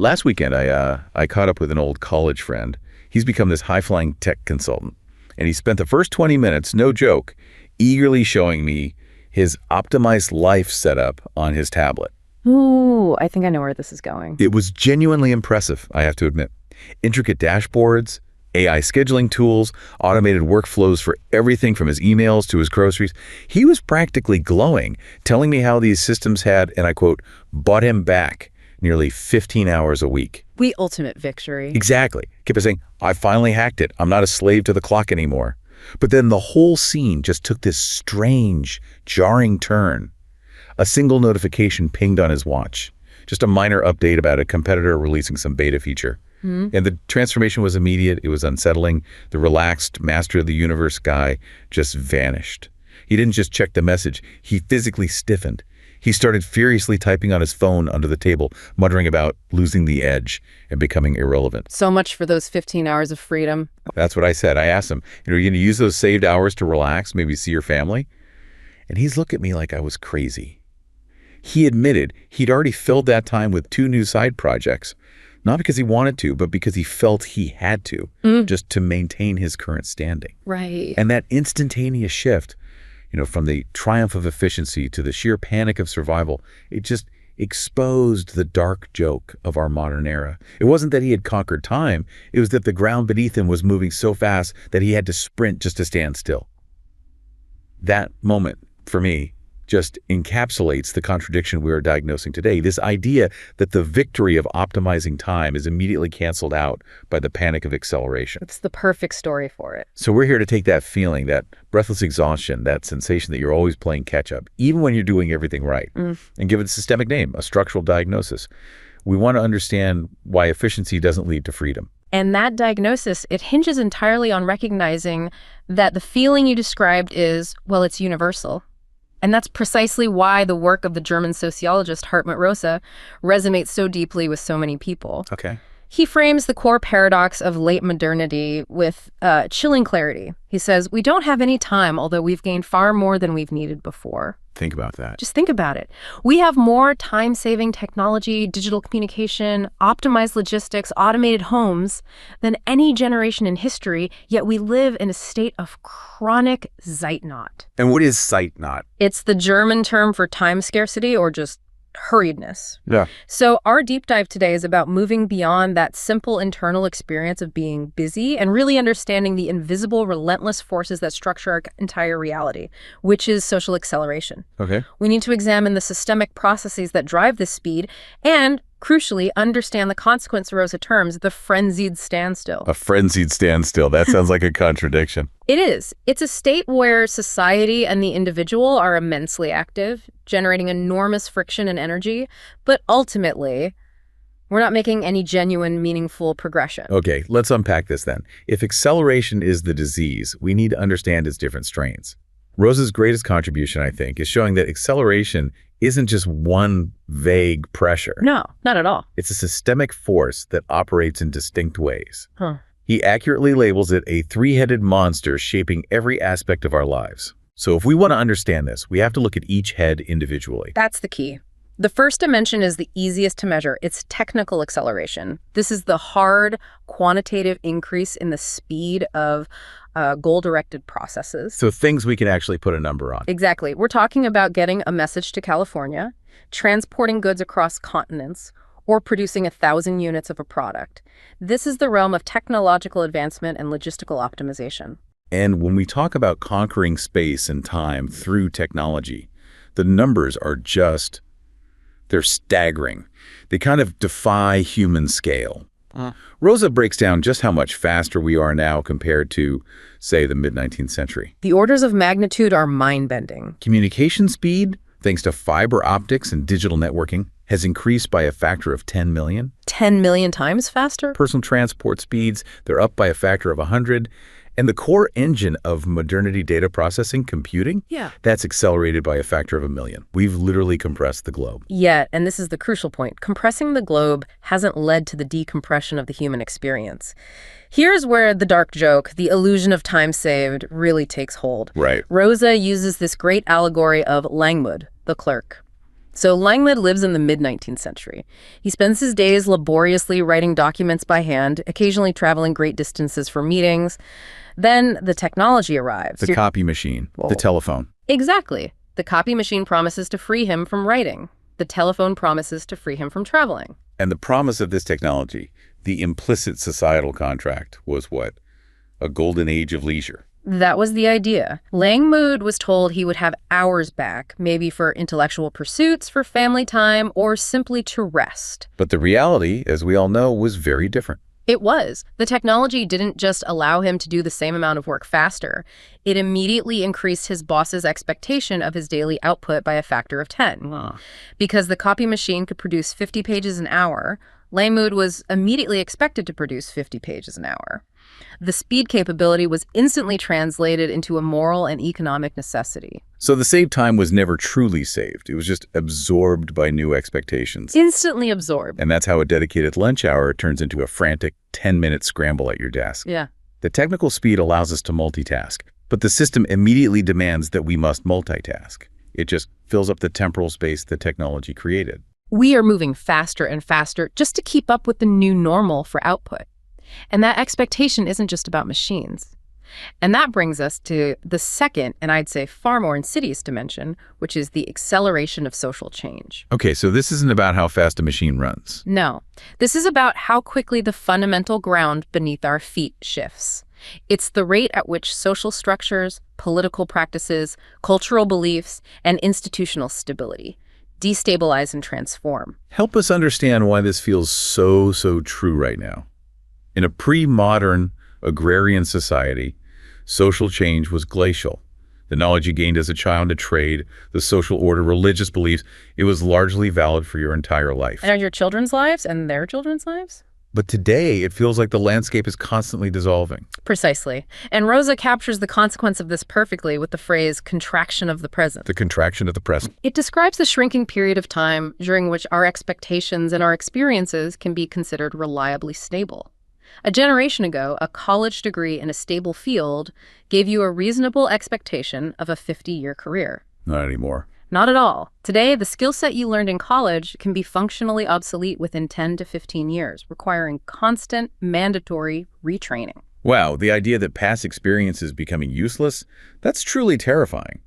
Last weekend, I caught up with an old college friend. He's become this high-flying tech consultant, and he spent the first 20 minutes, no joke, eagerly showing me his optimized life setup on his tablet. Ooh, I think I know where this is going. It was genuinely impressive, I have to admit. Intricate dashboards, AI scheduling tools, automated workflows for everything from his emails to his groceries. He was practically glowing, telling me how these systems had, and I quote, bought him back nearly 15 hours a week. The ultimate victory. Exactly. Kept saying, I finally hacked it. I'm not a slave to the clock anymore. But then the whole scene just took this strange, jarring turn. A single notification pinged on his watch. Just a minor update about a competitor releasing some beta feature. And the transformation was immediate. It was unsettling. The relaxed master of the universe guy just vanished. He didn't just check the message. He physically stiffened. He started furiously typing on his phone under the table, muttering about losing the edge and becoming irrelevant. So much for those 15 hours of freedom. That's what I said. I asked him, are you going to use those saved hours to relax, maybe see your family? And he's looked at me like I was crazy. He admitted he'd already filled that time with 2 new side projects, not because he wanted to, but because he felt he had to, just to maintain his current standing. Right. And that instantaneous shift, from the triumph of efficiency to the sheer panic of survival, it just exposed the dark joke of our modern era. It wasn't that he had conquered time. It was that the ground beneath him was moving so fast that he had to sprint just to stand still. That moment, for me, just encapsulates the contradiction we are diagnosing today. This idea that the victory of optimizing time is immediately canceled out by the panic of acceleration. It's the perfect story for it. So we're here to take that feeling, that breathless exhaustion, that sensation that you're always playing catch up, even when you're doing everything right, and give it a systemic name, a structural diagnosis. We want to understand why efficiency doesn't lead to freedom. And that diagnosis, it hinges entirely on recognizing that the feeling you described is, well, it's universal. And that's precisely why the work of the German sociologist Hartmut Rosa resonates so deeply with so many people. Okay. He frames the core paradox of late modernity with chilling clarity. He says, we don't have any time, although we've gained far more than we've needed before. Think about that. Just think about it. We have more time-saving technology, digital communication, optimized logistics, automated homes than any generation in history, yet we live in a state of chronic Zeitnot. And what is Zeitnot? It's the German term for time scarcity or just hurriedness. Yeah. So our deep dive today is about moving beyond that simple internal experience of being busy and really understanding the invisible, relentless forces that structure our entire reality, which is social acceleration. Okay. We need to examine the systemic processes that drive this speed and, crucially, understand the consequence Rosa terms the frenzied standstill. A frenzied standstill. That sounds like a contradiction. It is. It's a state where society and the individual are immensely active, generating enormous friction and energy, but ultimately, we're not making any genuine, meaningful progression. Okay, let's unpack this then. If acceleration is the disease, we need to understand its different strains. Rosa's greatest contribution, I think, is showing that acceleration isn't just one vague pressure. No, not at all. It's a systemic force that operates in distinct ways. He accurately labels it a 3-headed monster shaping every aspect of our lives. So if we want to understand this, we have to look at each head individually. That's the key. The first dimension is the easiest to measure. It's technical acceleration. This is the hard, quantitative increase in the speed of goal-directed processes. So things we can actually put a number on. Exactly. We're talking about getting a message to California, transporting goods across continents, or producing 1,000 units of a product. This is the realm of technological advancement and logistical optimization. And when we talk about conquering space and time through technology, the numbers are just, they're staggering. They kind of defy human scale. Rosa breaks down just how much faster we are now compared to, say, the mid-19th century. The orders of magnitude are mind-bending. Communication speed, thanks to fiber optics and digital networking, has increased by a factor of 10 million. 10 million times faster? Personal transport speeds, they're up by a factor of 100. And the core engine of modernity data processing, computing, that's accelerated by a factor of 1 million. We've literally compressed the globe. Yet, and this is the crucial point, compressing the globe hasn't led to the decompression of the human experience. Here's where the dark joke, the illusion of time saved, really takes hold. Right. Rosa uses this great allegory of Langmuid, the clerk. So Langmuir lives in the mid-19th century. He spends his days laboriously writing documents by hand, occasionally traveling great distances for meetings. Then the technology arrives. The copy machine, the telephone. Exactly. The copy machine promises to free him from writing. The telephone promises to free him from traveling. And the promise of this technology, the implicit societal contract, was what? A golden age of leisure. That was the idea. Langmuir was told he would have hours back, maybe for intellectual pursuits, for family time, or simply to rest. But the reality, as we all know, was very different. It was. The technology didn't just allow him to do the same amount of work faster. It immediately increased his boss's expectation of his daily output by a factor of 10. Wow. Because the copy machine could produce 50 pages an hour, Langmuir was immediately expected to produce 50 pages an hour. The speed capability was instantly translated into a moral and economic necessity. So the saved time was never truly saved. It was just absorbed by new expectations. Instantly absorbed. And that's how a dedicated lunch hour turns into a frantic 10-minute scramble at your desk. Yeah. The technical speed allows us to multitask, but the system immediately demands that we must multitask. It just fills up the temporal space the technology created. We are moving faster and faster just to keep up with the new normal for output. And that expectation isn't just about machines. And that brings us to the second, and I'd say far more insidious dimension, which is the acceleration of social change. Okay, so this isn't about how fast a machine runs. No, this is about how quickly the fundamental ground beneath our feet shifts. It's the rate at which social structures, political practices, cultural beliefs, and institutional stability destabilize and transform. Help us understand why this feels so true right now. In a pre-modern agrarian society, social change was glacial. The knowledge you gained as a child, a trade, the social order, religious beliefs, it was largely valid for your entire life. And are your children's lives and their children's lives? But today, it feels like the landscape is constantly dissolving. Precisely. And Rosa captures the consequence of this perfectly with the phrase contraction of the present. The contraction of the present. It describes the shrinking period of time during which our expectations and our experiences can be considered reliably stable. A generation ago, a college degree in a stable field gave you a reasonable expectation of a 50-year career. Not anymore. Not at all. Today, the skill set you learned in college can be functionally obsolete within 10 to 15 years, requiring constant, mandatory retraining. Wow, the idea that past experience is becoming useless, that's truly terrifying.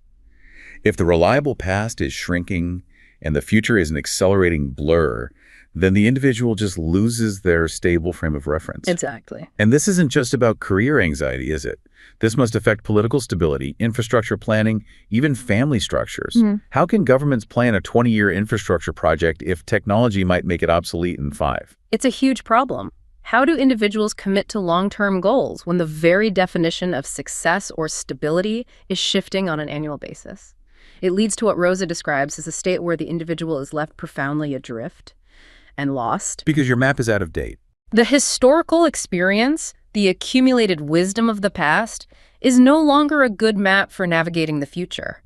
If the reliable past is shrinking and the future is an accelerating blur, then the individual just loses their stable frame of reference. Exactly. And this isn't just about career anxiety, is it? This must affect political stability, infrastructure planning, even family structures. How can governments plan a 20-year infrastructure project if technology might make it obsolete in 5? It's a huge problem. How do individuals commit to long-term goals when the very definition of success or stability is shifting on an annual basis? It leads to what Rosa describes as a state where the individual is left profoundly adrift and lost. Because your map is out of date. The historical experience, the accumulated wisdom of the past, is no longer a good map for navigating the future.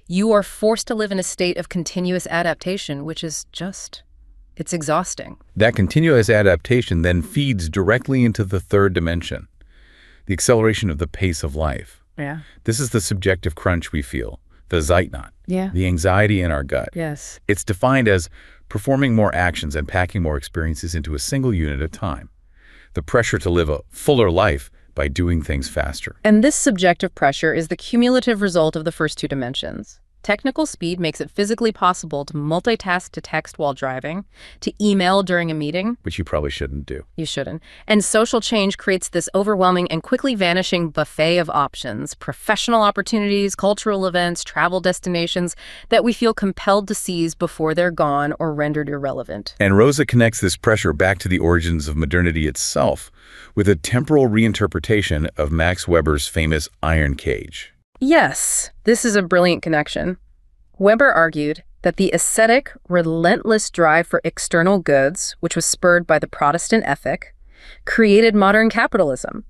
You are forced to live in a state of continuous adaptation, which is it's exhausting. That continuous adaptation then feeds directly into the third dimension, the acceleration of the pace of life. Yeah. This is the subjective crunch we feel, the Zeitnot, Yeah. the anxiety in our gut. Yes. It's defined as performing more actions and packing more experiences into a single unit at a time. The pressure to live a fuller life by doing things faster. And this subjective pressure is the cumulative result of the first two dimensions. Technical speed makes it physically possible to multitask to text while driving, to email during a meeting. Which you probably shouldn't do. You shouldn't. And social change creates this overwhelming and quickly vanishing buffet of options, professional opportunities, cultural events, travel destinations that we feel compelled to seize before they're gone or rendered irrelevant. And Rosa connects this pressure back to the origins of modernity itself with a temporal reinterpretation of Max Weber's famous iron cage. Yes, this is a brilliant connection. Weber argued that the ascetic, relentless drive for external goods, which was spurred by the Protestant ethic, created modern capitalism.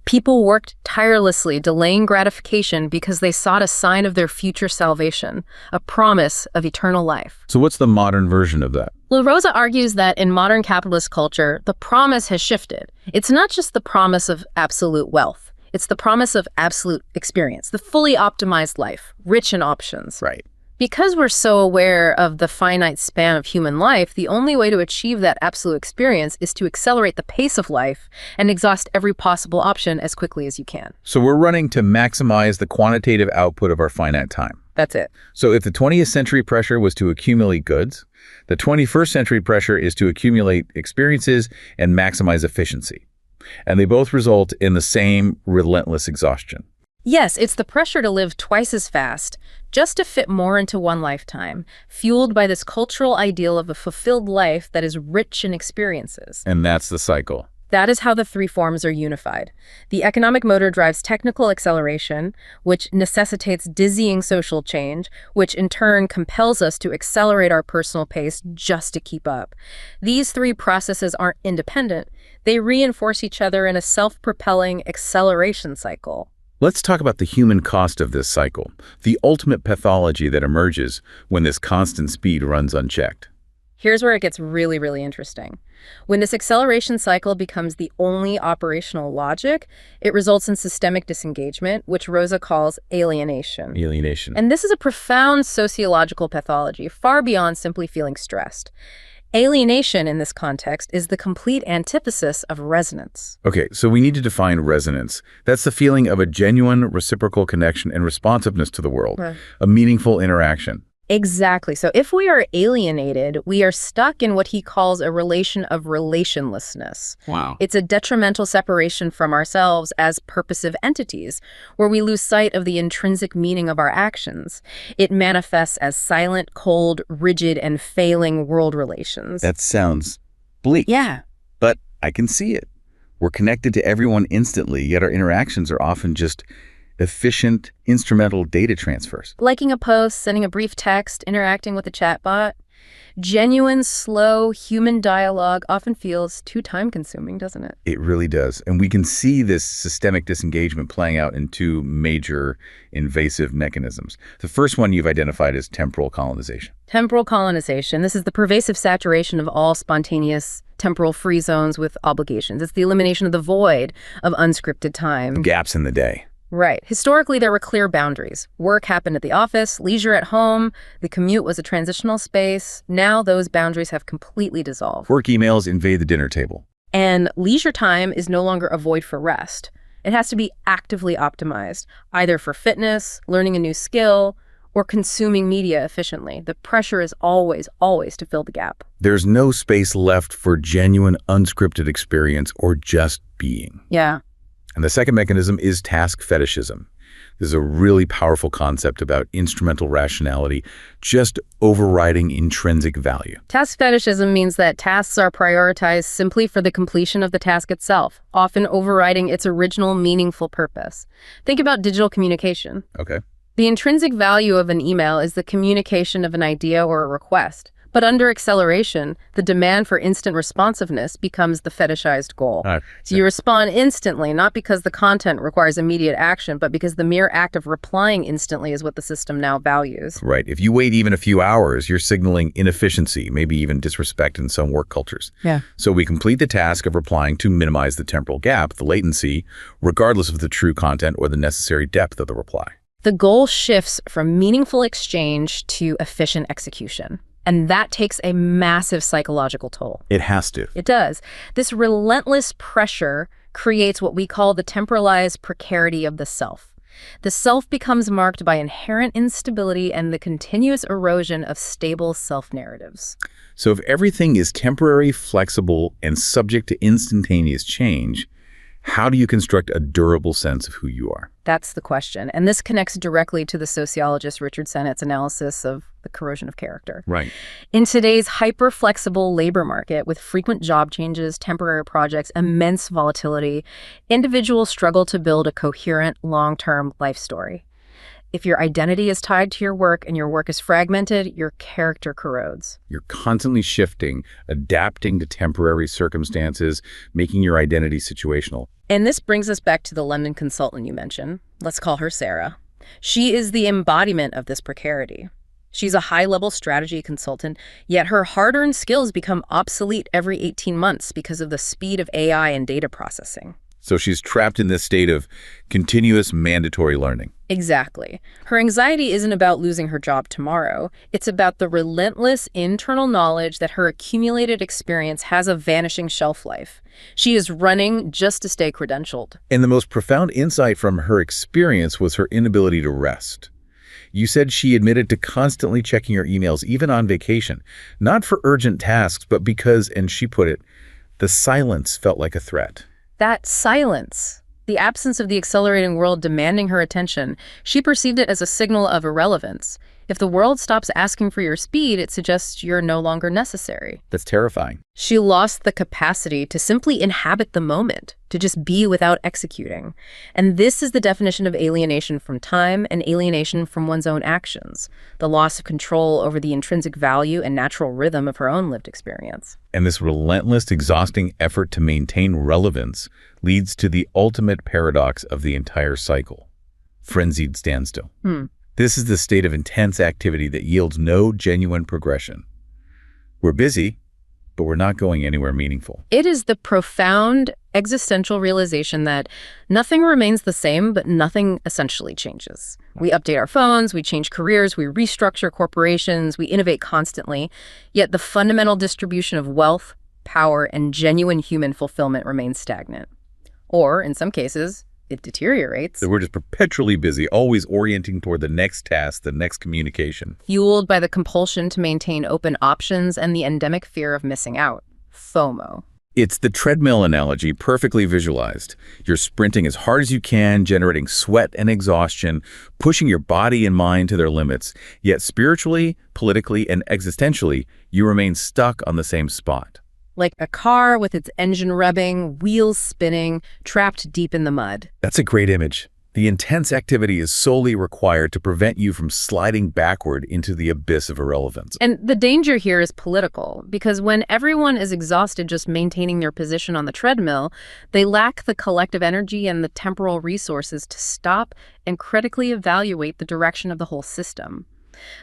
People worked tirelessly, delaying gratification because they sought a sign of their future salvation, a promise of eternal life. So what's the modern version of that? Well, Rosa argues that in modern capitalist culture, the promise has shifted. It's not just the promise of absolute wealth. It's the promise of absolute experience, the fully optimized life, rich in options. Right. Because we're so aware of the finite span of human life, the only way to achieve that absolute experience is to accelerate the pace of life and exhaust every possible option as quickly as you can. So we're running to maximize the quantitative output of our finite time. That's it. So if the 20th century pressure was to accumulate goods, the 21st century pressure is to accumulate experiences and maximize efficiency. And they both result in the same relentless exhaustion. Yes, it's the pressure to live twice as fast, just to fit more into one lifetime, fueled by this cultural ideal of a fulfilled life that is rich in experiences. And that's the cycle. That is how the three forms are unified. The economic motor drives technical acceleration, which necessitates dizzying social change, which in turn compels us to accelerate our personal pace just to keep up. These three processes aren't independent. They reinforce each other in a self-propelling acceleration cycle. Let's talk about the human cost of this cycle, the ultimate pathology that emerges when this constant speed runs unchecked. Here's where it gets really, really interesting. When this acceleration cycle becomes the only operational logic, it results in systemic disengagement, which Rosa calls alienation. Alienation. And this is a profound sociological pathology, far beyond simply feeling stressed. Alienation in this context is the complete antithesis of resonance. Okay, so we need to define resonance. That's the feeling of a genuine reciprocal connection and responsiveness to the world, a meaningful interaction. Exactly. So if we are alienated, we are stuck in what he calls a relation of relationlessness. Wow. It's a detrimental separation from ourselves as purposive entities, where we lose sight of the intrinsic meaning of our actions. It manifests as silent, cold, rigid, and failing world relations. That sounds bleak. Yeah. But I can see it. We're connected to everyone instantly, yet our interactions are often just efficient, instrumental data transfers. Liking a post, sending a brief text, interacting with a chatbot. Genuine, slow, human dialogue often feels too time-consuming, doesn't it? It really does. And we can see this systemic disengagement playing out in two major invasive mechanisms. The first one you've identified is temporal colonization. Temporal colonization. This is the pervasive saturation of all spontaneous temporal free zones with obligations. It's the elimination of the void of unscripted time. Gaps in the day. Right. Historically, there were clear boundaries. Work happened at the office, leisure at home, the commute was a transitional space. Now those boundaries have completely dissolved. Work emails invade the dinner table. And leisure time is no longer a void for rest. It has to be actively optimized, either for fitness, learning a new skill, or consuming media efficiently. The pressure is always, always to fill the gap. There's no space left for genuine, unscripted experience or just being. Yeah. And the second mechanism is task fetishism. This is a really powerful concept about instrumental rationality, just overriding intrinsic value. Task fetishism means that tasks are prioritized simply for the completion of the task itself, often overriding its original meaningful purpose. Think about digital communication. Okay. The intrinsic value of an email is the communication of an idea or a request. But under acceleration, the demand for instant responsiveness becomes the fetishized goal. So you respond instantly, not because the content requires immediate action, but because the mere act of replying instantly is what the system now values. Right. If you wait even a few hours, you're signaling inefficiency, maybe even disrespect in some work cultures. Yeah. So we complete the task of replying to minimize the temporal gap, the latency, regardless of the true content or the necessary depth of the reply. The goal shifts from meaningful exchange to efficient execution. And that takes a massive psychological toll. It has to. It does. This relentless pressure creates what we call the temporalized precarity of the self. The self becomes marked by inherent instability and the continuous erosion of stable self-narratives. So if everything is temporary, flexible, and subject to instantaneous change, how do you construct a durable sense of who you are? That's the question. And this connects directly to the sociologist Richard Sennett's analysis of the corrosion of character. Right. In today's hyper-flexible labor market with frequent job changes, temporary projects, immense volatility, individuals struggle to build a coherent, long-term life story. If your identity is tied to your work and your work is fragmented, your character corrodes. You're constantly shifting, adapting to temporary circumstances, making your identity situational. And this brings us back to the London consultant you mentioned. Let's call her Sarah. She is the embodiment of this precarity. She's a high-level strategy consultant, yet her hard-earned skills become obsolete every 18 months because of the speed of AI and data processing. So she's trapped in this state of continuous mandatory learning. Exactly. Her anxiety isn't about losing her job tomorrow. It's about the relentless internal knowledge that her accumulated experience has a vanishing shelf life. She is running just to stay credentialed. And the most profound insight from her experience was her inability to rest. You said she admitted to constantly checking her emails, even on vacation, not for urgent tasks, but because, and she put it, the silence felt like a threat. That silence, the absence of the accelerating world demanding her attention, she perceived it as a signal of irrelevance. If the world stops asking for your speed, it suggests you're no longer necessary. That's terrifying. She lost the capacity to simply inhabit the moment, to just be without executing. And this is the definition of alienation from time and alienation from one's own actions, the loss of control over the intrinsic value and natural rhythm of her own lived experience. And this relentless, exhausting effort to maintain relevance leads to the ultimate paradox of the entire cycle: frenzied standstill. This is the state of intense activity that yields no genuine progression. We're busy, but we're not going anywhere meaningful. It is the profound existential realization that nothing remains the same, but nothing essentially changes. We update our phones, we change careers, we restructure corporations, we innovate constantly, yet the fundamental distribution of wealth, power, and genuine human fulfillment remains stagnant. Or, in some cases, it deteriorates. So we're just perpetually busy, always orienting toward the next task, the next communication. Fueled by the compulsion to maintain open options and the endemic fear of missing out. FOMO. It's the treadmill analogy perfectly visualized. You're sprinting as hard as you can, generating sweat and exhaustion, pushing your body and mind to their limits. Yet spiritually, politically, and existentially, you remain stuck on the same spot. Like a car with its engine revving, wheels spinning, trapped deep in the mud. That's a great image. The intense activity is solely required to prevent you from sliding backward into the abyss of irrelevance. And the danger here is political, because when everyone is exhausted just maintaining their position on the treadmill, they lack the collective energy and the temporal resources to stop and critically evaluate the direction of the whole system.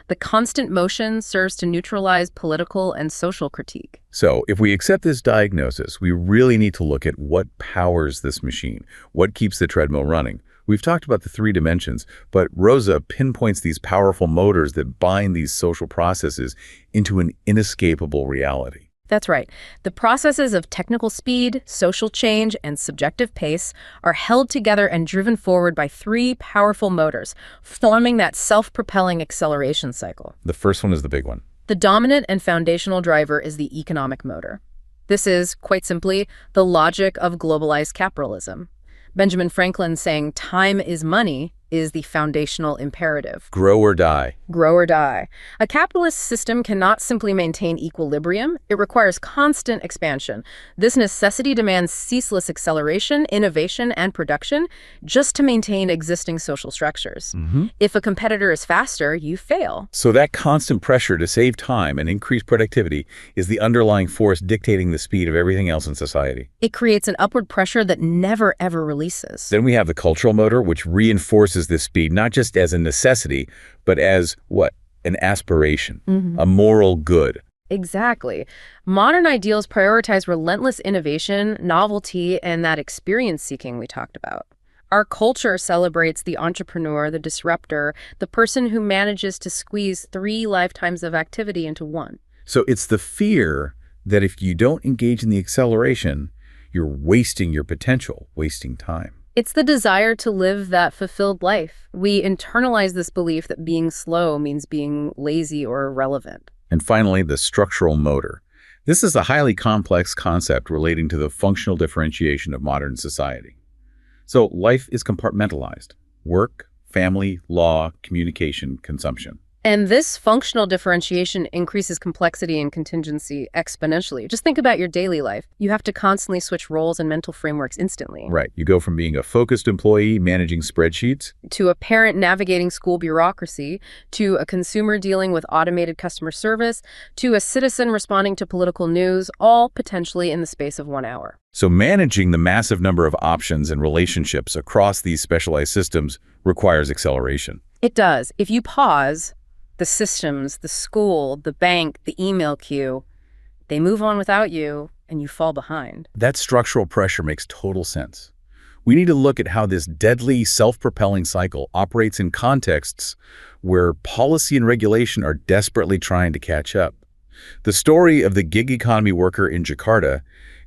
The constant motion serves to neutralize political and social critique. So, if we accept this diagnosis, we really need to look at what powers this machine, what keeps the treadmill running. We've talked about the three dimensions, but Rosa pinpoints these powerful motors that bind these social processes into an inescapable reality. That's right. The processes of technical speed, social change, and subjective pace are held together and driven forward by three powerful motors, forming that self-propelling acceleration cycle. The first one is the big one. The dominant and foundational driver is the economic motor. This is, quite simply, the logic of globalized capitalism. Benjamin Franklin saying time is money is the foundational imperative. Grow or die. Grow or die. A capitalist system cannot simply maintain equilibrium. It requires constant expansion. This necessity demands ceaseless acceleration, innovation, and production just to maintain existing social structures. If a competitor is faster, you fail. So that constant pressure to save time and increase productivity is the underlying force dictating the speed of everything else in society. It creates an upward pressure that never, ever releases. Then we have the cultural motor, which reinforces this speed, not just as a necessity, but as, what? An aspiration, a moral good. Exactly. Modern ideals prioritize relentless innovation, novelty, and that experience seeking we talked about. Our culture celebrates the entrepreneur, the disruptor, the person who manages to squeeze 3 lifetimes of activity into one. So it's the fear that if you don't engage in the acceleration, you're wasting your potential, wasting time. It's the desire to live that fulfilled life. We internalize this belief that being slow means being lazy or irrelevant. And finally, the structural motor. This is a highly complex concept relating to the functional differentiation of modern society. So life is compartmentalized: work, family, law, communication, consumption. And this functional differentiation increases complexity and contingency exponentially. Just think about your daily life. You have to constantly switch roles and mental frameworks instantly. Right. You go from being a focused employee managing spreadsheets to a parent navigating school bureaucracy, to a consumer dealing with automated customer service, to a citizen responding to political news, all potentially in the space of 1 hour. So managing the massive number of options and relationships across these specialized systems requires acceleration. It does. If you pause, the systems, the school, the bank, the email queue, they move on without you, and you fall behind. That structural pressure makes total sense. We need to look at how this deadly, self-propelling cycle operates in contexts where policy and regulation are desperately trying to catch up. The story of the gig economy worker in Jakarta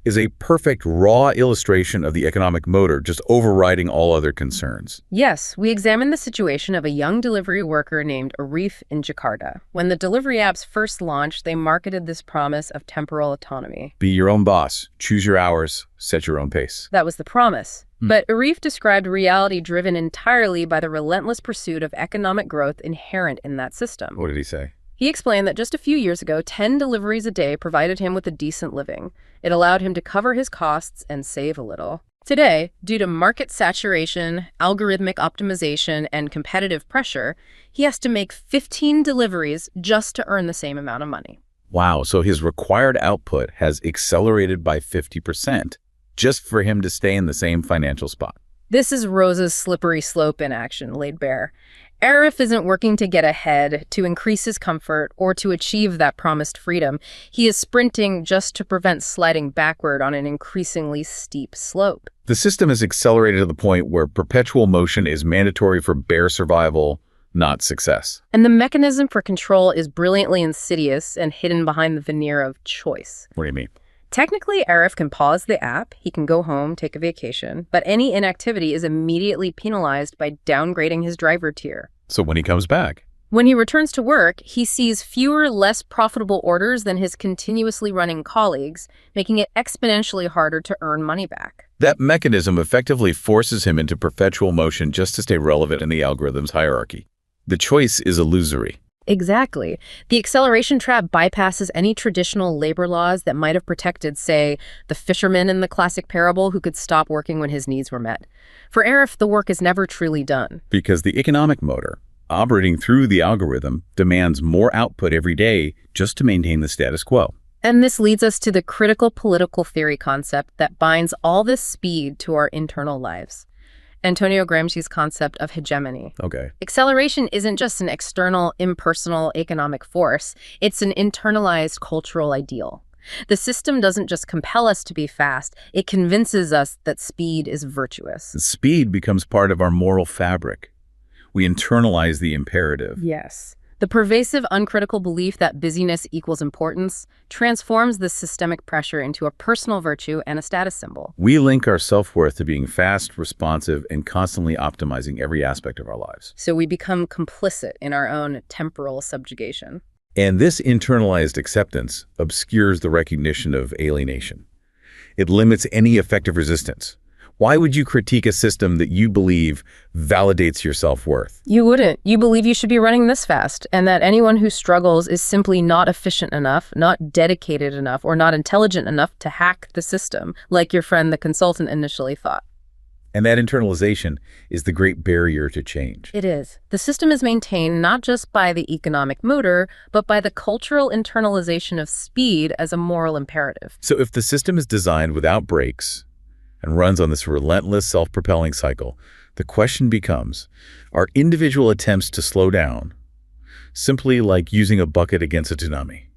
is a perfect raw illustration of the economic motor just overriding all other concerns. Yes, we examined the situation of a young delivery worker named Arif in Jakarta. When the delivery apps first launched, they marketed this promise of temporal autonomy. Be your own boss, choose your hours, set your own pace. That was the promise. But Arif described reality driven entirely by the relentless pursuit of economic growth inherent in that system. What did he say? He explained that just a few years ago, 10 deliveries a day provided him with a decent living. It allowed him to cover his costs and save a little. Today, due to market saturation, algorithmic optimization, and competitive pressure, he has to make 15 deliveries just to earn the same amount of money. Wow, so his required output has accelerated by 50% just for him to stay in the same financial spot. This is Rosa's slippery slope in action, laid bare. Arif isn't working to get ahead, to increase his comfort, or to achieve that promised freedom. He is sprinting just to prevent sliding backward on an increasingly steep slope. The system has accelerated to the point where perpetual motion is mandatory for bare survival, not success. And the mechanism for control is brilliantly insidious and hidden behind the veneer of choice. What do you mean? Technically, Arif can pause the app, he can go home, take a vacation, but any inactivity is immediately penalized by downgrading his driver tier. So when he comes back? When he returns to work, he sees fewer, less profitable orders than his continuously running colleagues, making it exponentially harder to earn money back. That mechanism effectively forces him into perpetual motion just to stay relevant in the algorithm's hierarchy. The choice is illusory. Exactly. The acceleration trap bypasses any traditional labor laws that might have protected, say, the fisherman in the classic parable who could stop working when his needs were met. For Arif, the work is never truly done. Because the economic motor, operating through the algorithm, demands more output every day just to maintain the status quo. And this leads us to the critical political theory concept that binds all this speed to our internal lives. Antonio Gramsci's concept of hegemony. Okay. Acceleration isn't just an external, impersonal economic force. It's an internalized cultural ideal. The system doesn't just compel us to be fast, it convinces us that speed is virtuous. Speed becomes part of our moral fabric. We internalize the imperative. Yes. The pervasive, uncritical belief that busyness equals importance transforms this systemic pressure into a personal virtue and a status symbol. We link our self-worth to being fast, responsive, and constantly optimizing every aspect of our lives. So we become complicit in our own temporal subjugation. And this internalized acceptance obscures the recognition of alienation. It limits any effective resistance. Why would you critique a system that you believe validates your self-worth? You wouldn't. You believe you should be running this fast, and that anyone who struggles is simply not efficient enough, not dedicated enough, or not intelligent enough to hack the system, like your friend the consultant initially thought. And that internalization is the great barrier to change. It is. The system is maintained not just by the economic motor, but by the cultural internalization of speed as a moral imperative. So if the system is designed without brakes and runs on this relentless self-propelling cycle, the question becomes, are individual attempts to slow down simply like using a bucket against a tsunami?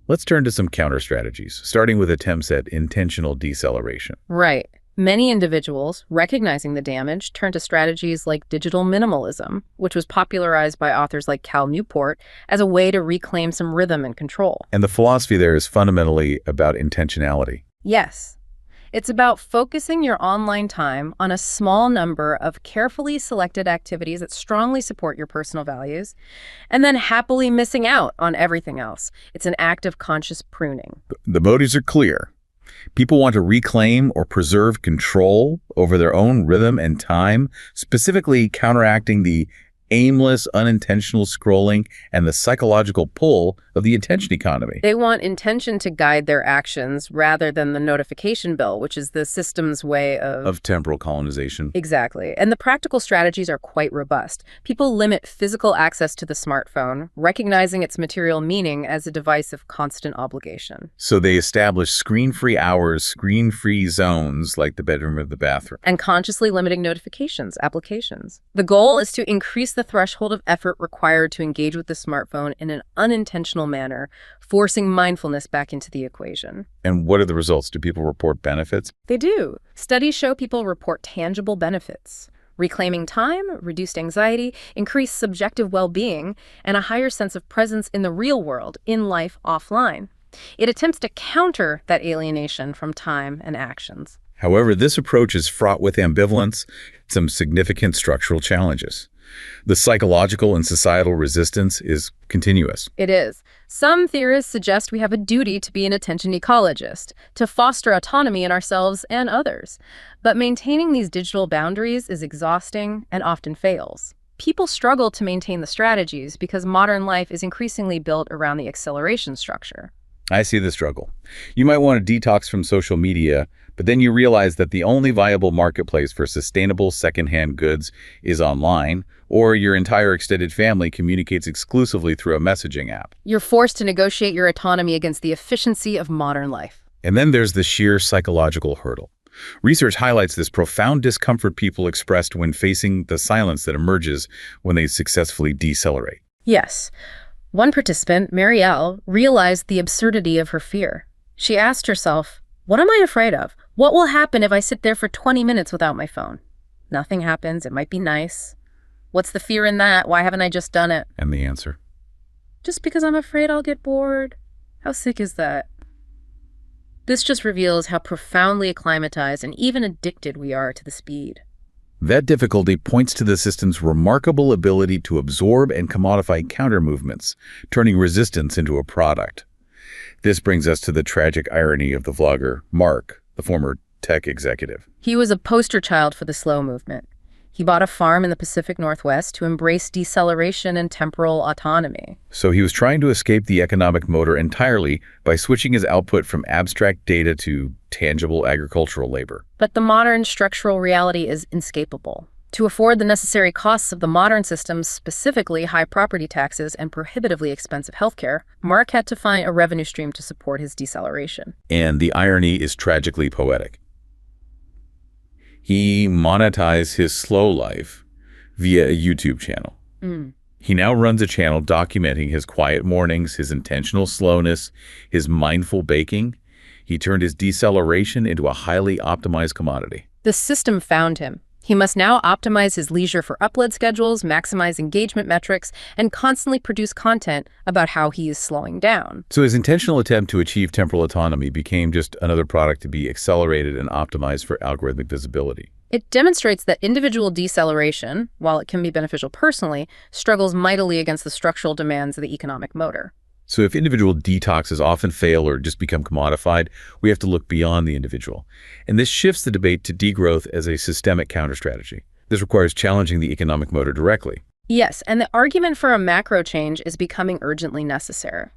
Let's turn to some counter strategies, starting with attempts at intentional deceleration. Right. Many individuals, recognizing the damage, turn to strategies like digital minimalism, which was popularized by authors like Cal Newport, as a way to reclaim some rhythm and control. And the philosophy there is fundamentally about intentionality. Yes. It's about focusing your online time on a small number of carefully selected activities that strongly support your personal values, and then happily missing out on everything else. It's an act of conscious pruning. The motives are clear. People want to reclaim or preserve control over their own rhythm and time, specifically counteracting the aimless, unintentional scrolling and the psychological pull of the attention economy. They want intention to guide their actions rather than the notification bell, which is the system's way of temporal colonization. Exactly. And the practical strategies are quite robust. People limit physical access to the smartphone, recognizing its material meaning as a device of constant obligation. So they establish screen-free hours, screen-free zones like the bedroom or the bathroom. And consciously limiting notifications, applications. The goal is to increase the threshold of effort required to engage with the smartphone in an unintentional intentional manner, forcing mindfulness back into the equation. And what are the results? Do people report benefits? They do. Studies show people report tangible benefits. Reclaiming time, reduced anxiety, increased subjective well-being, and a higher sense of presence in the real world, in life, offline. It attempts to counter that alienation from time and actions. However, this approach is fraught with ambivalence, some significant structural challenges. The psychological and societal resistance is continuous. It is. Some theorists suggest we have a duty to be an attention ecologist, to foster autonomy in ourselves and others. But maintaining these digital boundaries is exhausting and often fails. People struggle to maintain the strategies because modern life is increasingly built around the acceleration structure. I see the struggle. You might want to detox from social media, but then you realize that the only viable marketplace for sustainable secondhand goods is online, or your entire extended family communicates exclusively through a messaging app. You're forced to negotiate your autonomy against the efficiency of modern life. And then there's the sheer psychological hurdle. Research highlights this profound discomfort people expressed when facing the silence that emerges when they successfully decelerate. Yes. One participant, Marielle, realized the absurdity of her fear. She asked herself, what am I afraid of? What will happen if I sit there for 20 minutes without my phone? Nothing happens. It might be nice. What's the fear in that? Why haven't I just done it? And the answer? Just because I'm afraid I'll get bored. How sick is that? This just reveals how profoundly acclimatized and even addicted we are to the speed. That difficulty points to the system's remarkable ability to absorb and commodify counter-movements, turning resistance into a product. This brings us to the tragic irony of the vlogger, Mark, the former tech executive. He was a poster child for the slow movement. He bought a farm in the Pacific Northwest to embrace deceleration and temporal autonomy. So he was trying to escape the economic motor entirely by switching his output from abstract data to tangible agricultural labor. But the modern structural reality is inescapable. To afford the necessary costs of the modern systems, specifically high property taxes and prohibitively expensive healthcare, Mark had to find a revenue stream to support his deceleration. And the irony is tragically poetic. He monetized his slow life via a YouTube channel. He now runs a channel documenting his quiet mornings, his intentional slowness, his mindful baking. He turned his deceleration into a highly optimized commodity. The system found him. He must now optimize his leisure for upload schedules, maximize engagement metrics, and constantly produce content about how he is slowing down. So his intentional attempt to achieve temporal autonomy became just another product to be accelerated and optimized for algorithmic visibility. It demonstrates that individual deceleration, while it can be beneficial personally, struggles mightily against the structural demands of the economic motor. So if individual detoxes often fail or just become commodified, we have to look beyond the individual. And this shifts the debate to degrowth as a systemic counter-strategy. This requires challenging the economic motor directly. Yes, and the argument for a macro change is becoming urgently necessary.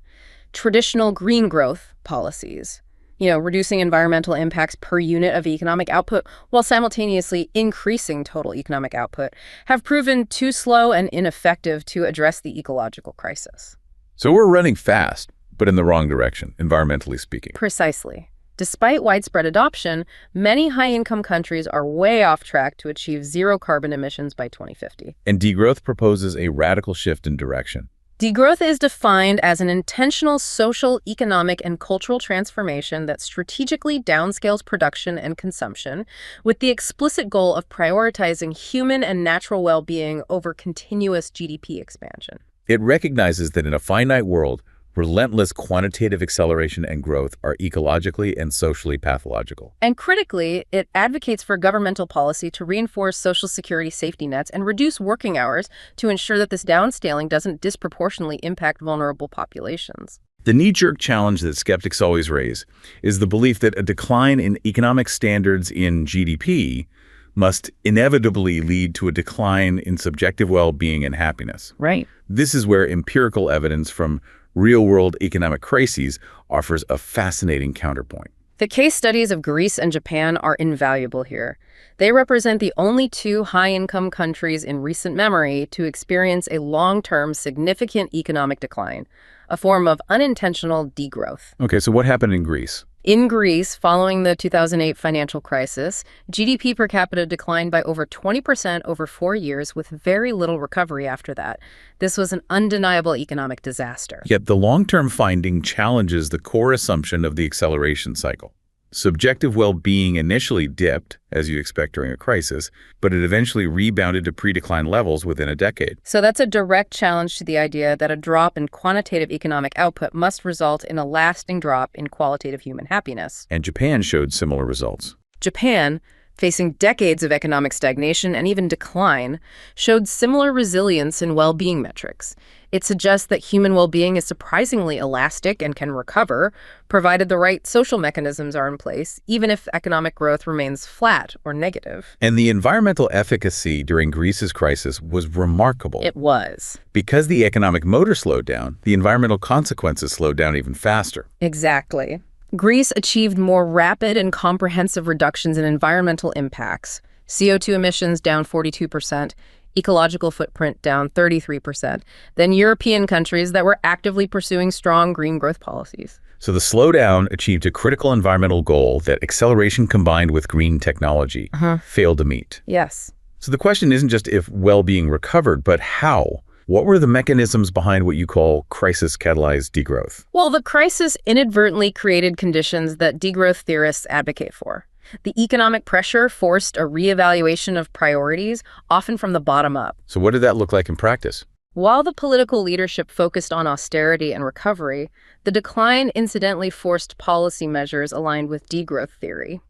Traditional green growth policies, reducing environmental impacts per unit of economic output while simultaneously increasing total economic output, have proven too slow and ineffective to address the ecological crisis. So we're running fast, but in the wrong direction, environmentally speaking. Precisely. Despite widespread adoption, many high-income countries are way off track to achieve zero carbon emissions by 2050. And degrowth proposes a radical shift in direction. Degrowth is defined as an intentional social, economic, and cultural transformation that strategically downscales production and consumption with the explicit goal of prioritizing human and natural well-being over continuous GDP expansion. It recognizes that in a finite world, relentless quantitative acceleration and growth are ecologically and socially pathological. And critically, it advocates for governmental policy to reinforce Social Security safety nets and reduce working hours to ensure that this downscaling doesn't disproportionately impact vulnerable populations. The knee-jerk challenge that skeptics always raise is the belief that a decline in economic standards in GDP must inevitably lead to a decline in subjective well-being and happiness. Right. This is where empirical evidence from real-world economic crises offers a fascinating counterpoint. The case studies of Greece and Japan are invaluable here. They represent the only two high-income countries in recent memory to experience a long-term significant economic decline, a form of unintentional degrowth. Okay, so what happened in Greece? In Greece, following the 2008 financial crisis, GDP per capita declined by over 20% over 4 years with very little recovery after that. This was an undeniable economic disaster. Yet the long-term finding challenges the core assumption of the acceleration cycle. Subjective well-being initially dipped, as you expect during a crisis, but it eventually rebounded to pre-decline levels within a decade. So that's a direct challenge to the idea that a drop in quantitative economic output must result in a lasting drop in qualitative human happiness. And Japan showed similar results. Japan, facing decades of economic stagnation and even decline, showed similar resilience in well-being metrics. It suggests that human well-being is surprisingly elastic and can recover, provided the right social mechanisms are in place, even if economic growth remains flat or negative. And the environmental efficacy during Greece's crisis was remarkable. It was. Because the economic motor slowed down, the environmental consequences slowed down even faster. Exactly. Greece achieved more rapid and comprehensive reductions in environmental impacts. CO2 emissions down 42%, ecological footprint down 33%, than European countries that were actively pursuing strong green growth policies. So the slowdown achieved a critical environmental goal that acceleration combined with green technology failed to meet. Yes. So the question isn't just if well-being recovered, but how? What were the mechanisms behind what you call crisis-catalyzed degrowth? Well, the crisis inadvertently created conditions that degrowth theorists advocate for. The economic pressure forced a reevaluation of priorities, often from the bottom up. So what did that look like in practice? While the political leadership focused on austerity and recovery, the decline incidentally forced policy measures aligned with degrowth theory.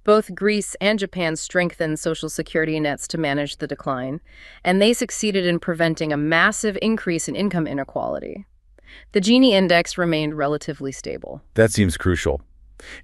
Both Greece and Japan strengthened social security nets to manage the decline, and they succeeded in preventing a massive increase in income inequality. The Gini index remained relatively stable. That seems crucial.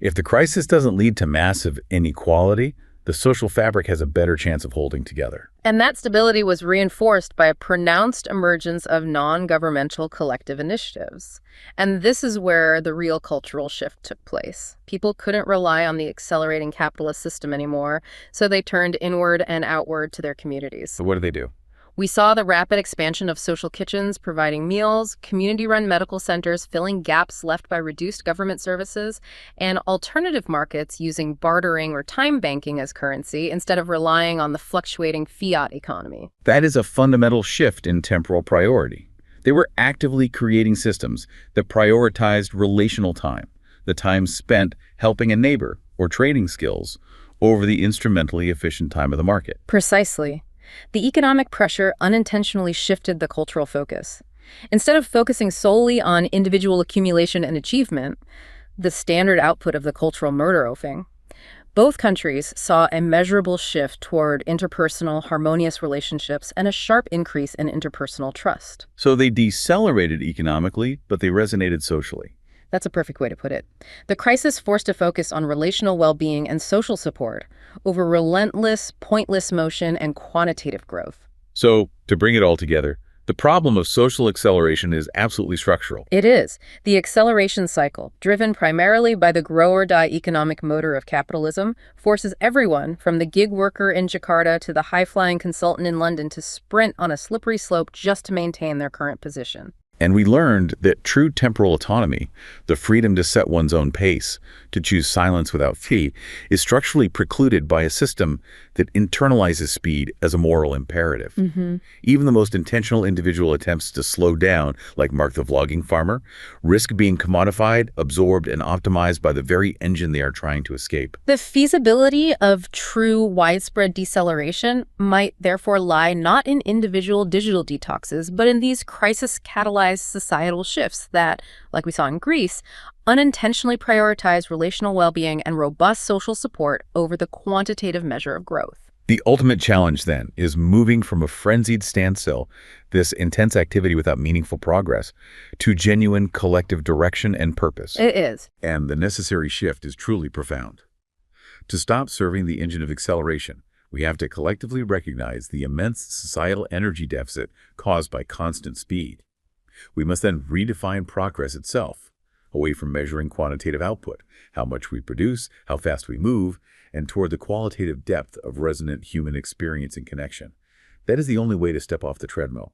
If the crisis doesn't lead to massive inequality, the social fabric has a better chance of holding together. And that stability was reinforced by a pronounced emergence of non-governmental collective initiatives. And this is where the real cultural shift took place. People couldn't rely on the accelerating capitalist system anymore, so they turned inward and outward to their communities. So what did they do? We saw the rapid expansion of social kitchens providing meals, community-run medical centers filling gaps left by reduced government services, and alternative markets using bartering or time banking as currency instead of relying on the fluctuating fiat economy. That is a fundamental shift in temporal priority. They were actively creating systems that prioritized relational time, the time spent helping a neighbor or trading skills, over the instrumentally efficient time of the market. Precisely. The economic pressure unintentionally shifted the cultural focus. Instead of focusing solely on individual accumulation and achievement, the standard output of the cultural Mörderoffing, both countries saw a measurable shift toward interpersonal, harmonious relationships and a sharp increase in interpersonal trust. So they decelerated economically, but they resonated socially. That's a perfect way to put it. The crisis forced a focus on relational well-being and social support over relentless, pointless motion and quantitative growth. So, to bring it all together, the problem of social acceleration is absolutely structural. It is. The acceleration cycle, driven primarily by the grow-or-die economic motor of capitalism, forces everyone, from the gig worker in Jakarta to the high-flying consultant in London, to sprint on a slippery slope just to maintain their current position. And we learned that true temporal autonomy, the freedom to set one's own pace, to choose silence without fee, is structurally precluded by a system that internalizes speed as a moral imperative. Even the most intentional individual attempts to slow down, like Mark the vlogging farmer, risk being commodified, absorbed, and optimized by the very engine they are trying to escape. The feasibility of true widespread deceleration might therefore lie not in individual digital detoxes, but in these crisis-catalyzed societal shifts that, like we saw in Greece, unintentionally prioritize relational well-being and robust social support over the quantitative measure of growth. The ultimate challenge, then, is moving from a frenzied standstill, this intense activity without meaningful progress, to genuine collective direction and purpose. It is. And the necessary shift is truly profound. To stop serving the engine of acceleration, we have to collectively recognize the immense societal energy deficit caused by constant speed. We must then redefine progress itself, away from measuring quantitative output, how much we produce, how fast we move, and toward the qualitative depth of resonant human experience and connection. That is the only way to step off the treadmill.